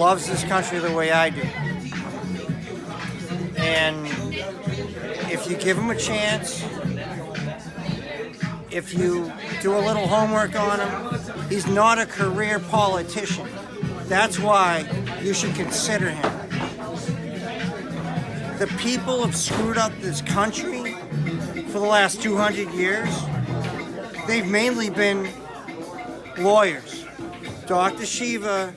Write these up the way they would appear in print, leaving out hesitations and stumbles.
loves this country the way I do. And if you give him a chance, if you do a little homework on him, he's not a career politician. That's why you should consider him. The people have screwed up this country for the last 200 years. They've mainly been lawyers. Dr. Shiva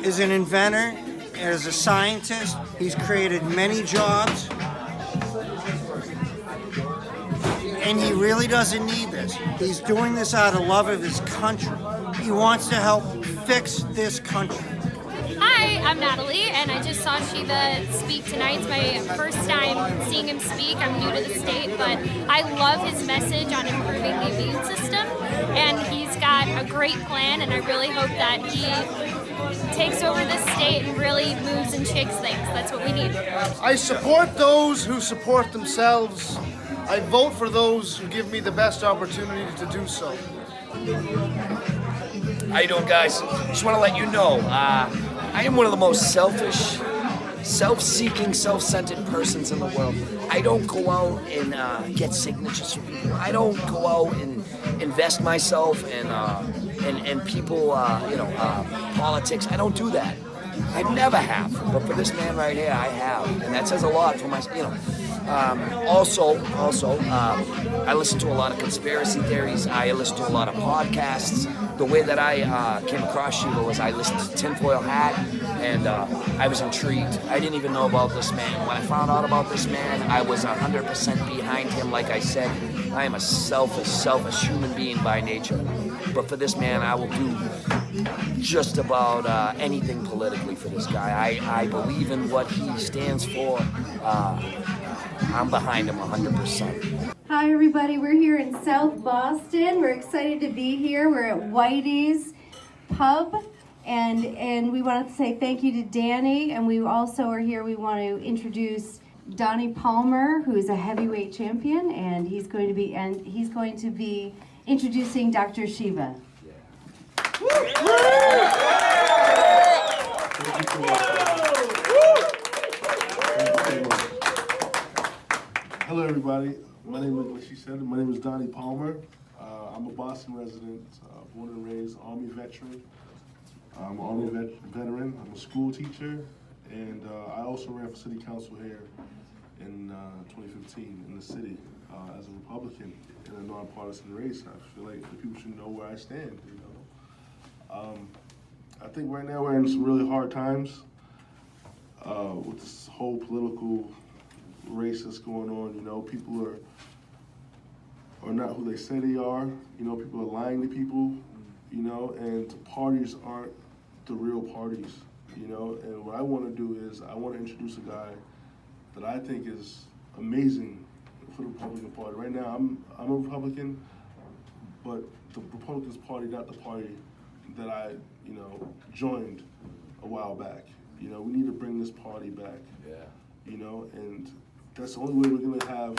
is an inventor, as a scientist. He's created many jobs. And he really doesn't need this. He's doing this out of love of his country. He wants to help fix this country. Hi, I'm Natalie, and I just saw Shiva speak tonight. It's my first time seeing him speak. I'm new to the state, but I love his message on improving the immune system, and he's got a great plan, and I really hope that he takes over this state and really moves and shakes things. That's what we need. I support those who support themselves. I vote for those who give me the best opportunity to do so. How you doing, guys? Just want to let you know, I am one of the most selfish, self-seeking, self-centered persons in the world. I don't go out and get signatures from people. I don't go out and invest myself in people, politics. I don't do that. I never have. But for this man right here, I have, and that says a lot for my, Also, I listen to a lot of conspiracy theories. I listen to a lot of podcasts. The way that I came across Shiva was I listened to Tinfoil Hat, and I was intrigued. I didn't even know about this man. When I found out about this man, I was 100% behind him. Like I said, I am a selfish human being by nature. But for this man, I will do just about anything politically for this guy. I believe in what he stands for. I'm behind him 100%. Hi everybody, we're here in South Boston. We're excited to be here. We're at Whitey's Pub, and we want to say thank you to Danny, and we also are here, we want to introduce Donnie Palmer, who is a heavyweight champion, and he's going to be introducing Dr. Shiva. Hello, everybody. My name is, like she said, my name is Donnie Palmer. I'm a Boston resident, born and raised Army veteran. I'm an Army veteran. I'm a school teacher, and I also ran for city council here in 2015 in the city as a Republican in a nonpartisan race. I feel like the people should know where I stand. I think right now we're in some really hard times with this whole political race that's going on. People are not who they say they are. People are lying to people, and parties aren't the real parties, and what I want to do is I want to introduce a guy that I think is amazing for the Republican Party. Right now, I'm a Republican, but the Republicans Party, not the party that I, joined a while back. We need to bring this party back. Yeah. And that's the only way we're gonna have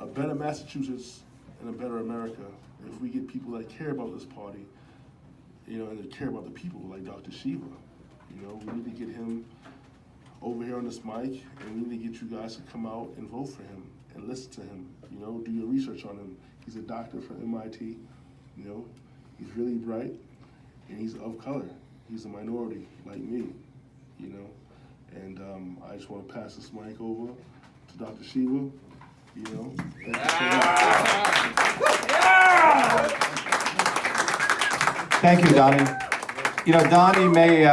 a better Massachusetts and a better America if we get people that care about this party, and that care about the people, like Dr. Shiva. We need to get him over here on this mic, and we need to get you guys to come out and vote for him and listen to him. Do your research on him. He's a doctor from MIT. He's really bright, and he's of color. He's a minority like me. And I just want to pass this mic over to Dr. Shiva. Thank you, Donnie. Donnie may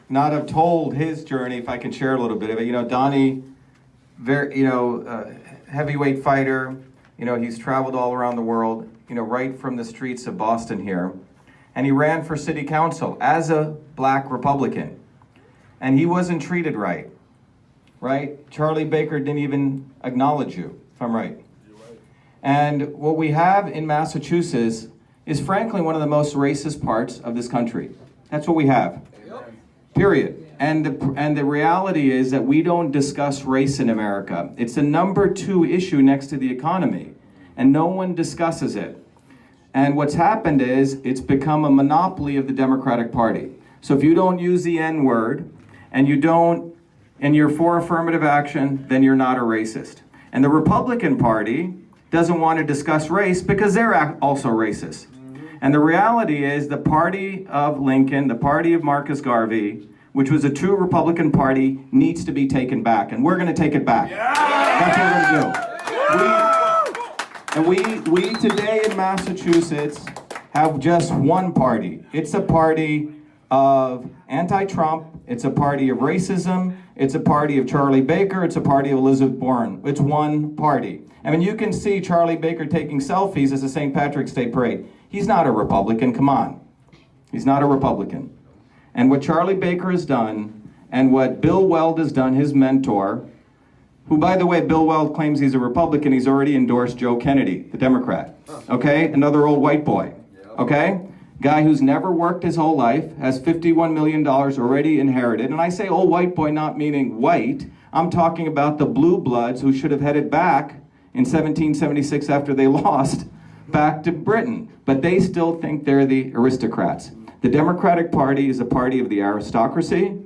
not have told his journey, if I can share a little bit of it. Donnie, very, heavyweight fighter. He's traveled all around the world, right from the streets of Boston here. And he ran for city council as a black Republican. And he wasn't treated right. Charlie Baker didn't even acknowledge you, if I'm right. You're right. And what we have in Massachusetts is frankly one of the most racist parts of this country. That's what we have. Period. And the reality is that we don't discuss race in America. It's the number 2 issue next to the economy, and no one discusses it. And what's happened is it's become a monopoly of the Democratic Party. So if you don't use the N-word and you're for affirmative action, then you're not a racist. And the Republican Party doesn't want to discuss race because they're also racist. And the reality is the party of Lincoln, the party of Marcus Garvey, which was a true Republican Party, needs to be taken back. And we're going to take it back. That's what we're going to do. We today in Massachusetts have just one party. It's a party of anti-Trump. It's a party of racism. It's a party of Charlie Baker. It's a party of Elizabeth Warren. It's one party. I mean, you can see Charlie Baker taking selfies at the St. Patrick's Day Parade. He's not a Republican, come on. He's not a Republican. And what Charlie Baker has done, and what Bill Weld has done, his mentor, who, by the way, Bill Weld claims he's a Republican, he's already endorsed Joe Kennedy, the Democrat, okay? Another old white boy, okay? Guy who's never worked his whole life, has $51 million already inherited. And I say old white boy not meaning white, I'm talking about the blue bloods who should have headed back in 1776 after they lost back to Britain. But they still think they're the aristocrats. The Democratic Party is a party of the aristocracy,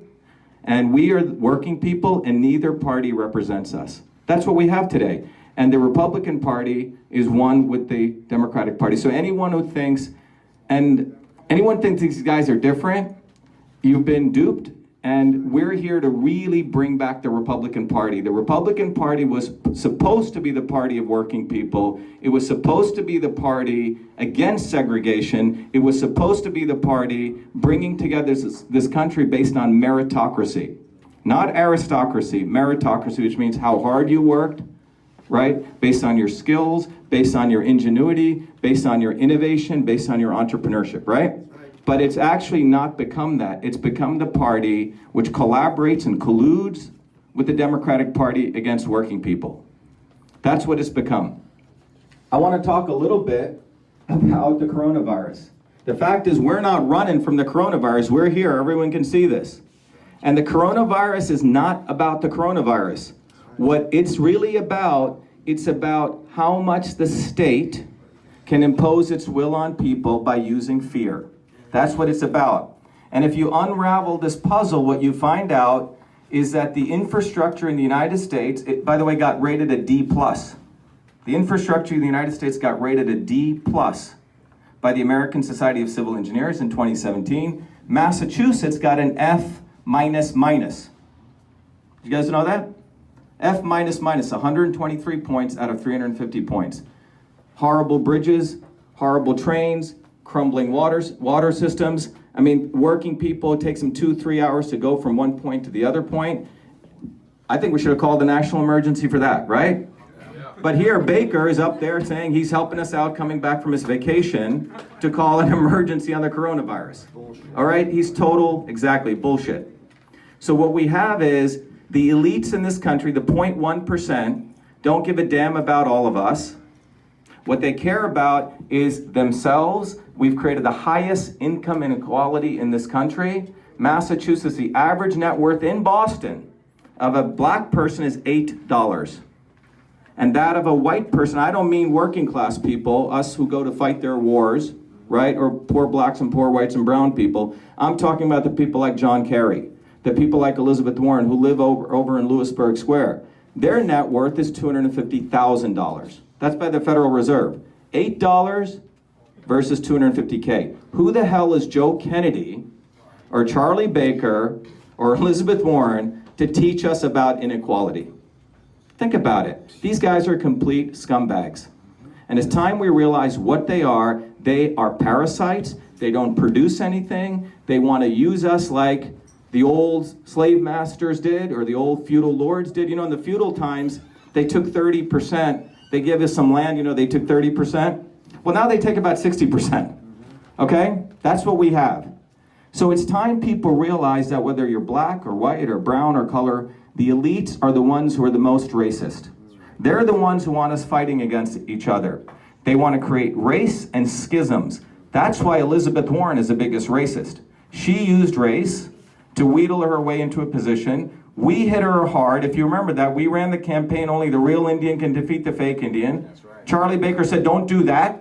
and we are working people, and neither party represents us. That's what we have today. And the Republican Party is one with the Democratic Party. So anyone who thinks, these guys are different, you've been duped, and we're here to really bring back the Republican Party. The Republican Party was supposed to be the party of working people. It was supposed to be the party against segregation. It was supposed to be the party bringing together this country based on meritocracy. Not aristocracy, meritocracy, which means how hard you worked, right? Based on your skills, based on your ingenuity, based on your innovation, based on your entrepreneurship, right? But it's actually not become that. It's become the party which collaborates and colludes with the Democratic Party against working people. That's what it's become. I want to talk a little bit about the coronavirus. The fact is we're not running from the coronavirus. We're here. Everyone can see this. And the coronavirus is not about the coronavirus. What it's really about, it's about how much the state can impose its will on people by using fear. That's what it's about. And if you unravel this puzzle, what you find out is that the infrastructure in the United States, it, by the way, got rated a D+. The infrastructure in the United States got rated a D+ by the American Society of Civil Engineers in 2017. Massachusetts got an F-. Did you guys know that? F-, 123 points out of 350 points. Horrible bridges, horrible trains, crumbling water systems. I mean, working people, it takes them 2-3 hours to go from one point to the other point. I think we should have called a national emergency for that, right? But here, Baker is up there saying he's helping us out coming back from his vacation to call an emergency on the coronavirus. All right, he's exactly, bullshit. So what we have is the elites in this country, the 0.1%, don't give a damn about all of us. What they care about is themselves. We've created the highest income inequality in this country. Massachusetts, the average net worth in Boston of a black person is $8. And that of a white person, I don't mean working class people, us who go to fight their wars, right? Or poor blacks and poor whites and brown people. I'm talking about the people like John Kerry, the people like Elizabeth Warren who live over in Lewisburg Square. Their net worth is $250,000. That's by the Federal Reserve. $8 versus $250K. Who the hell is Joe Kennedy or Charlie Baker or Elizabeth Warren to teach us about inequality? Think about it. These guys are complete scumbags. And it's time we realize what they are. They are parasites. They don't produce anything. They want to use us like the old slave masters did or the old feudal lords did. You know, in the feudal times, they took 30%. They give us some land, you know, they took 30%. Well, now they take about 60%. Okay? That's what we have. So it's time people realize that whether you're black or white or brown or color, the elites are the ones who are the most racist. They're the ones who want us fighting against each other. They want to create race and schisms. That's why Elizabeth Warren is the biggest racist. She used race to wheedle her way into a position. We hit her hard. If you remember that, we ran the campaign, only the real Indian can defeat the fake Indian. That's right. Charlie Baker said, don't do that.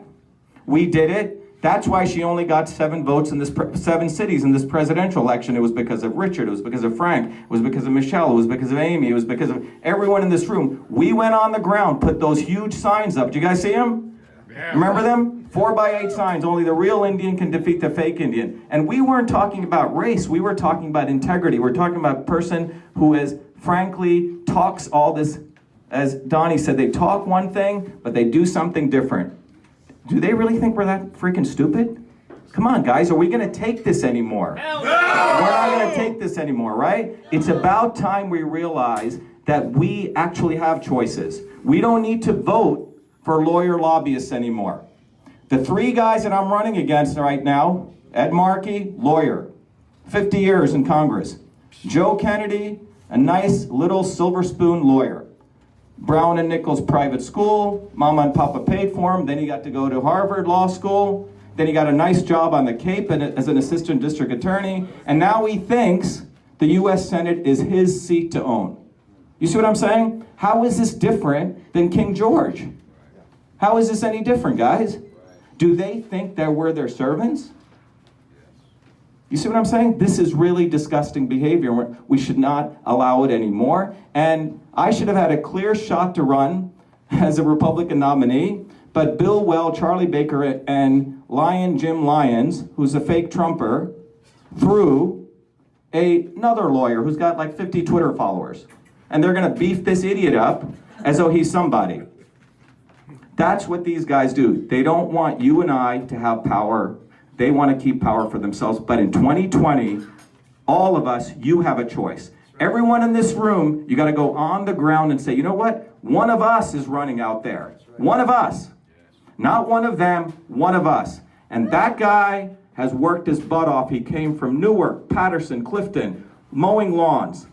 We did it. That's why she only got 7 votes in this 7 cities in this presidential election. It was because of Richard, it was because of Frank, it was because of Michelle, it was because of Amy, it was because of everyone in this room. We went on the ground, put those huge signs up. Do you guys see them? Yeah. Remember them? 4x8 signs, only the real Indian can defeat the fake Indian. And we weren't talking about race, we were talking about integrity. We're talking about a person who is, frankly, talks all this, as Donnie said, they talk one thing, but they do something different. Do they really think we're that freaking stupid? Come on, guys, are we going to take this anymore? No! We're not going to take this anymore, right? It's about time we realize that we actually have choices. We don't need to vote for lawyer lobbyists anymore. The 3 guys that I'm running against right now, Ed Markey, lawyer, 50 years in Congress. Joe Kennedy, a nice little silver spoon lawyer. Brown and Nichols private school, Mama and Papa paid for him, then he got to go to Harvard Law School, then he got a nice job on the Cape as an assistant district attorney, and now he thinks the US Senate is his seat to own. You see what I'm saying? How is this different than King George? How is this any different, guys? Do they think that we're their servants? You see what I'm saying? This is really disgusting behavior. We should not allow it anymore. And I should have had a clear shot to run as a Republican nominee, but Bill Well, Charlie Baker, and Lion Jim Lyons, who's a fake Trumper, threw another lawyer who's got like 50 Twitter followers. And they're gonna beef this idiot up as though he's somebody. That's what these guys do. They don't want you and I to have power. They want to keep power for themselves. But in 2020, all of us, you have a choice. Everyone in this room, you got to go on the ground and say, you know what? One of us is running out there. One of us. Not one of them, one of us. And that guy has worked his butt off. He came from Newark, Patterson, Clifton, mowing lawns,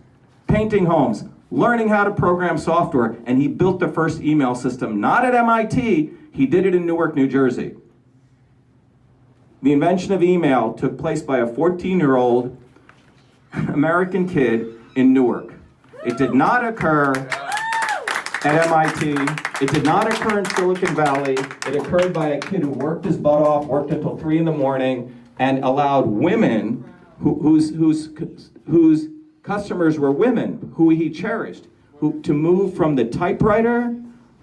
painting homes, learning how to program software, and he built the first email system, not at MIT, he did it in Newark, New Jersey. The invention of email took place by a 14-year-old American kid in Newark. It did not occur at MIT. It did not occur in Silicon Valley. It occurred by a kid who worked his butt off, worked until 3 in the morning, and allowed women whose customers were women, who he cherished, to move from the typewriter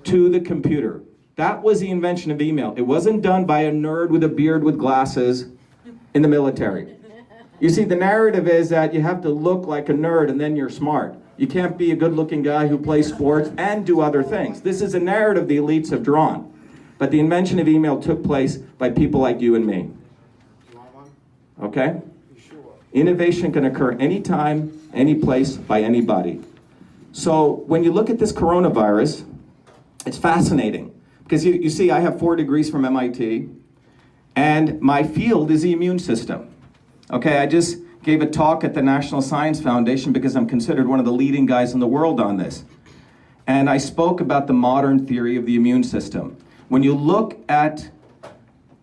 to the computer. That was the invention of email. It wasn't done by a nerd with a beard with glasses in the military. You see, the narrative is that you have to look like a nerd and then you're smart. You can't be a good-looking guy who plays sports and do other things. This is a narrative the elites have drawn. But the invention of email took place by people like you and me. Okay? Innovation can occur anytime, any place, by anybody. So when you look at this coronavirus, it's fascinating. Because you see, I have 4 degrees from MIT, and my field is the immune system. Okay, I just gave a talk at the National Science Foundation because I'm considered one of the leading guys in the world on this. And I spoke about the modern theory of the immune system. When you look at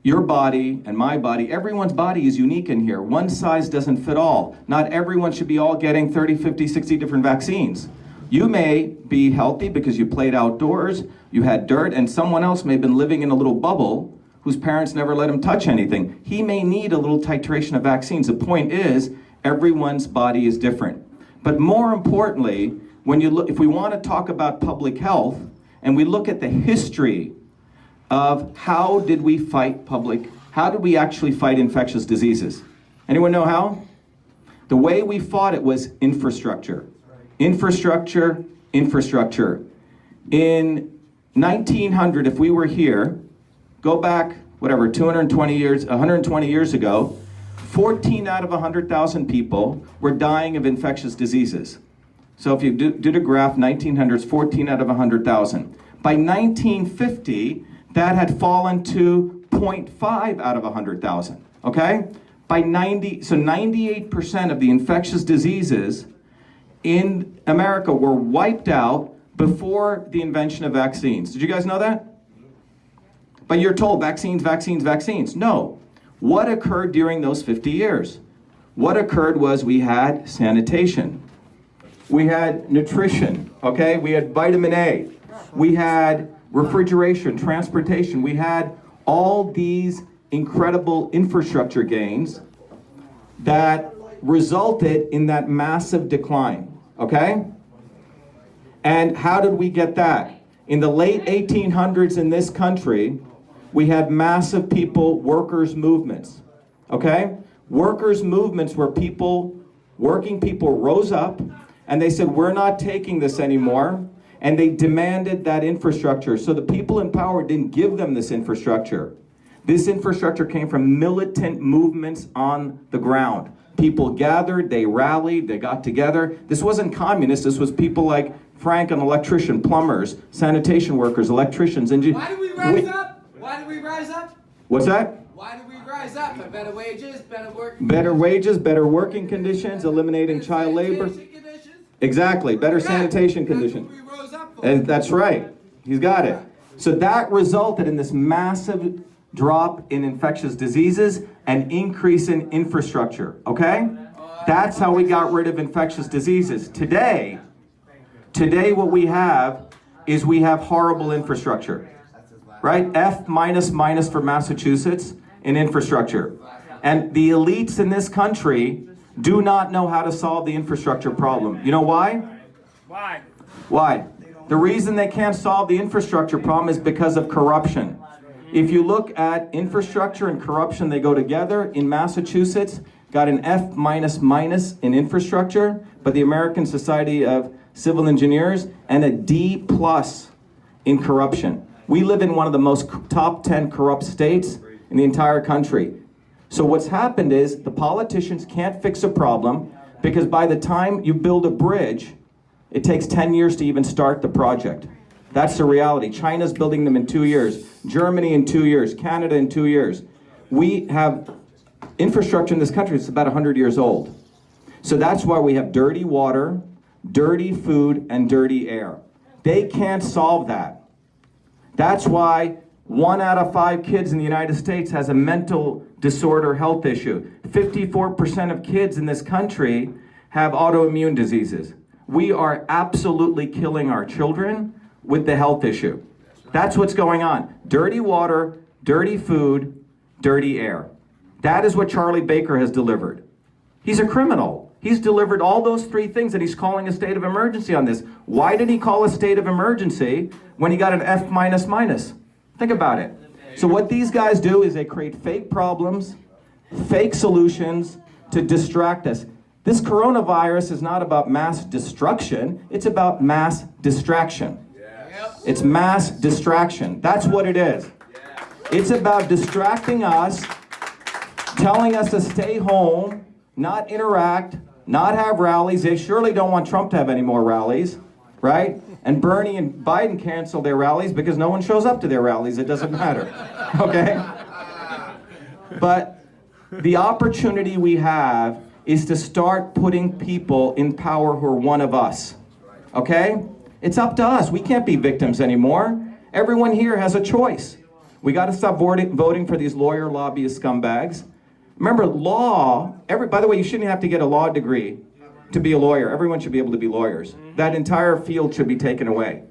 your body and my body, everyone's body is unique in here. One size doesn't fit all. Not everyone should be all getting 30, 50, 60 different vaccines. You may be healthy because you played outdoors, you had dirt, and someone else may have been living in a little bubble whose parents never let him touch anything. He may need a little titration of vaccines. The point is, everyone's body is different. But more importantly, when you look, if we want to talk about public health, and we look at the history of how did we actually fight infectious diseases? Anyone know how? The way we fought it was infrastructure. Infrastructure, infrastructure. In 1900, if we were here, go back, 120 years ago, 14 out of 100,000 people were dying of infectious diseases. So if you did a graph, 1900s, 14 out of 100,000. By 1950, that had fallen to 0.5 out of 100,000, okay? So 98% of the infectious diseases in America were wiped out before the invention of vaccines. Did you guys know that? But you're told vaccines, vaccines, vaccines. No. What occurred during those 50 years? What occurred was we had sanitation. We had nutrition, okay? We had vitamin A. We had refrigeration, transportation. We had all these incredible infrastructure gains that resulted in that massive decline, okay? And how did we get that? In the late 1800s in this country, we had massive workers' movements, okay? Workers' movements where working people rose up and they said, we're not taking this anymore, and they demanded that infrastructure. So the people in power didn't give them this infrastructure. This infrastructure came from militant movements on the ground. People gathered, they rallied, they got together. This wasn't communist, this was people like Frank, an electrician, plumbers, sanitation workers, electricians, engineers. Why did we rise up? Why did we rise up? What's that? Why did we rise up? For better wages, better work. Better wages, better working conditions, eliminating child labor. Conditions. Exactly, better sanitation conditions. That's what we rose up for. And that's right, he's got it. So that resulted in this massive drop in infectious diseases and increase in infrastructure, okay? That's how we got rid of infectious diseases. Today what we have is we have horrible infrastructure, right? F minus for Massachusetts in infrastructure. And the elites in this country do not know how to solve the infrastructure problem. You know why? Why? Why? The reason they can't solve the infrastructure problem is because of corruption. If you look at infrastructure and corruption, they go together. In Massachusetts, got an F minus in infrastructure, but the American Society of Civil Engineers, and a D plus in corruption. We live in one of the most top 10 corrupt states in the entire country. So what's happened is the politicians can't fix a problem because by the time you build a bridge, it takes 10 years to even start the project. That's the reality. China's building them in 2 years. Germany in 2 years. Canada in 2 years. We have infrastructure in this country that's about 100 years old. So that's why we have dirty water, dirty food, and dirty air. They can't solve that. That's why 1 out of 5 kids in the United States has a mental disorder health issue. 54% of kids in this country have autoimmune diseases. We are absolutely killing our children with the health issue. That's what's going on. Dirty water, dirty food, dirty air. That is what Charlie Baker has delivered. He's a criminal. He's delivered all those 3 things and he's calling a state of emergency on this. Why did he call a state of emergency when he got an F minus? Think about it. So what these guys do is they create fake problems, fake solutions to distract us. This coronavirus is not about mass destruction, it's about mass distraction. It's mass distraction. That's what it is. It's about distracting us, telling us to stay home, not interact, not have rallies. They surely don't want Trump to have any more rallies, right? And Bernie and Biden cancel their rallies because no one shows up to their rallies. It doesn't matter, okay? But the opportunity we have is to start putting people in power who are one of us, okay? It's up to us. We can't be victims anymore. Everyone here has a choice. We got to stop voting for these lawyer lobbyist scumbags. Remember, by the way, you shouldn't have to get a law degree to be a lawyer. Everyone should be able to be lawyers. That entire field should be taken away.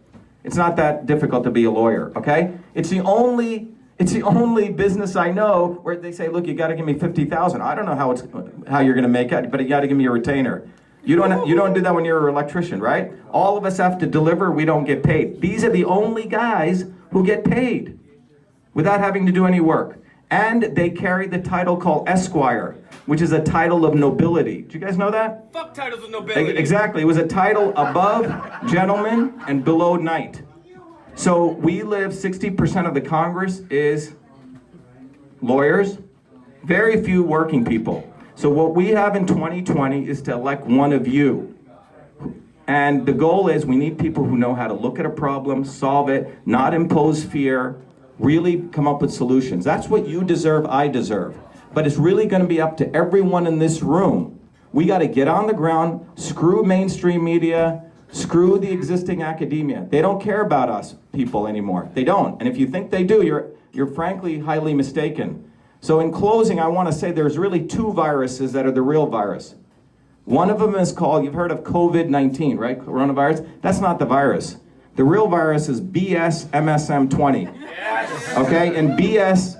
It's not that difficult to be a lawyer, okay? It's the only business I know where they say, look, you got to give me $50,000. I don't know how you're going to make it, but you got to give me a retainer. You don't do that when you're an electrician, right? All of us have to deliver, we don't get paid. These are the only guys who get paid without having to do any work. And they carry the title called Esquire, which is a title of nobility. Do you guys know that? Fuck titles of nobility. Exactly. It was a title above gentleman and below knight. So we live, 60% of the Congress is lawyers, very few working people. So what we have in 2020 is to elect one of you. And the goal is we need people who know how to look at a problem, solve it, not impose fear, really come up with solutions. That's what you deserve, I deserve. But it's really going to be up to everyone in this room. We got to get on the ground, screw mainstream media, screw the existing academia. They don't care about us people anymore. They don't. And if you think they do, you're frankly highly mistaken. So in closing, I want to say there's really 2 viruses that are the real virus. One of them is called, you've heard of COVID-19, right? Coronavirus. That's not the virus. The real virus is BS MSM 20. Okay? And BS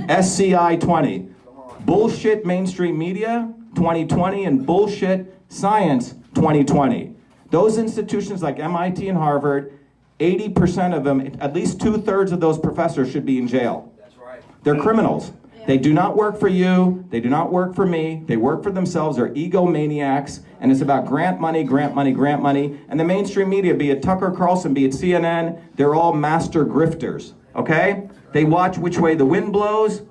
SCI 20. Bullshit mainstream media 2020 and bullshit science 2020. Those institutions like MIT and Harvard, 80% of them, at least 2/3 of those professors should be in jail. That's right. They're criminals. They do not work for you, they do not work for me, they work for themselves, they're egomaniacs, and it's about grant money, grant money, grant money. And the mainstream media, be it Tucker Carlson, be it CNN, they're all master grifters, okay? They watch which way the wind blows,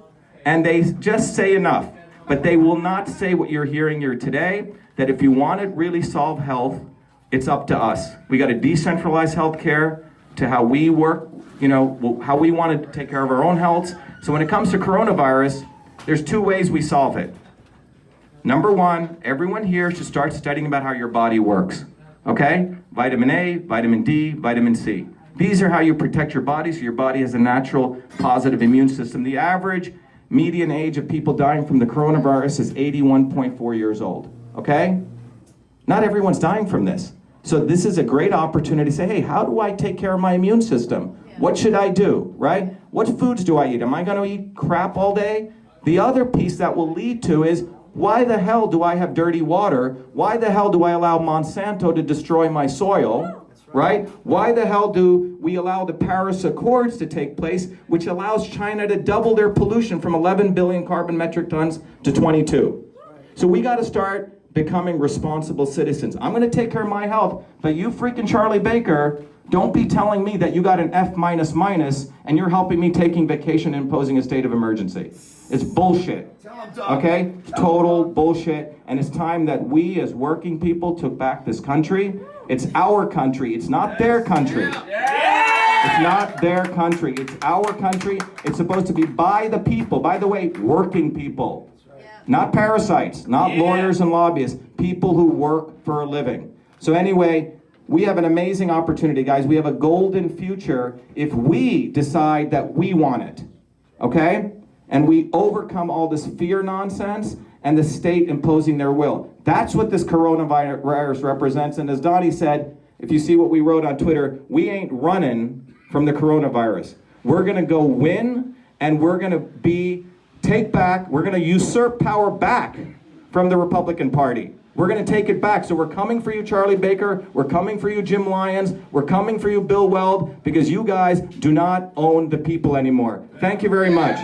and they just say enough. But they will not say what you're hearing here today, that if you want to really solve health, it's up to us. We got to decentralize healthcare to how we work, you know, how we want to take care of our own health. So when it comes to coronavirus, there's 2 ways we solve it. Number 1, everyone here should start studying about how your body works, okay? Vitamin A, vitamin D, vitamin C. These are how you protect your body, so your body has a natural positive immune system. The average median age of people dying from the coronavirus is 81.4 years old, okay? Not everyone's dying from this. So this is a great opportunity to say, hey, how do I take care of my immune system? What should I do, right? What foods do I eat? Am I gonna eat crap all day? The other piece that will lead to is, why the hell do I have dirty water? Why the hell do I allow Monsanto to destroy my soil, right? Why the hell do we allow the Paris Accords to take place, which allows China to double their pollution from 11 billion carbon metric tons to 22? So we gotta start becoming responsible citizens. I'm gonna take care of my health, but you freaking Charlie Baker, don't be telling me that you got an F and you're helping me taking vacation and imposing a state of emergency. It's bullshit, okay? Total bullshit, and it's time that we as working people took back this country. It's our country, it's not their country. It's not their country, it's our country. It's supposed to be by the people, by the way, working people. Not parasites, not lawyers and lobbyists, people who work for a living. So anyway, we have an amazing opportunity, guys. We have a golden future if we decide that we want it, okay? And we overcome all this fear nonsense and the state imposing their will. That's what this coronavirus represents. And as Donnie said, if you see what we wrote on Twitter, we ain't running from the coronavirus. We're gonna go win, and we're gonna we're gonna usurp power back from the Republican Party. We're gonna take it back. So we're coming for you, Charlie Baker. We're coming for you, Jim Lyons. We're coming for you, Bill Weld, because you guys do not own the people anymore. Thank you very much.